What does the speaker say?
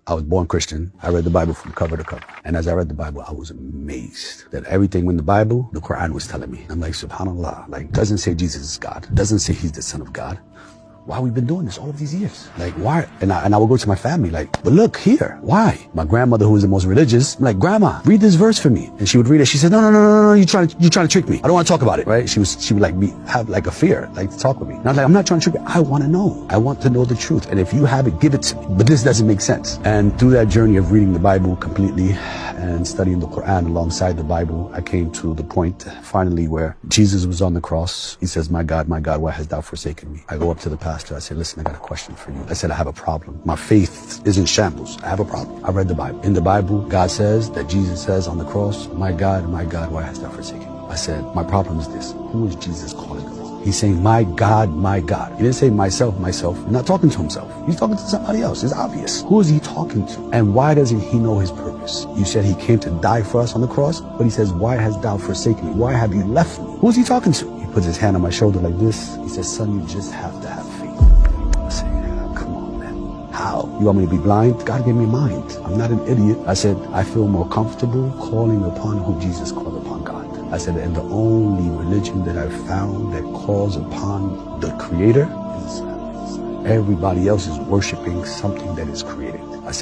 I was born Christian. I read the Bible from cover to cover. And as I read the Bible, I was amazed that everything in the Bible, the Quran was telling me. I'm like, subhanAllah, like, doesn't say Jesus is God. Doesn't say he's the son of God. Why we've been doing this all of these years? Like, why? And I would go to my family like, but look here, why? My grandmother, who was the most religious, I'm like, Grandma, read this verse for me. And she would read it. She said, no, you're trying to trick me. I don't want to talk about it, right? She would like have like a fear, like to talk with me. And I was like, I'm not trying to trick you. I want to know. I want to know the truth. And if you have it, give it to me. But this doesn't make sense. And through that journey of reading the Bible completely and studying the Quran alongside the Bible, I came to the point finally where Jesus was on the cross. He says, my God, why hast thou forsaken me? I go up to the pastor. I say, listen, I got a question for you. I said, I have a problem. My faith is in shambles. I have a problem. I read the Bible. In the Bible, God says that Jesus says on the cross, my God, why hast thou forsaken me? I said, my problem is this. Who is Jesus calling upon? He's saying, my God, my God. He didn't say myself. He's not talking to himself. He's talking to somebody else. It's obvious. Who is he talking to? And why doesn't he know his purpose? You said he came to die for us on the cross, but he says, why hast thou forsaken me? Why have you left me? Who is he talking to? He puts his hand on my shoulder like this. He says, son, you just have to have faith. I say, come on, man. How? You want me to be blind? God gave me a mind. I'm not an idiot. I said, I feel more comfortable calling upon who Jesus called upon, God. I said, and the only religion that I've found that calls upon the Creator is Islam. Everybody else is worshiping something that is created. I said,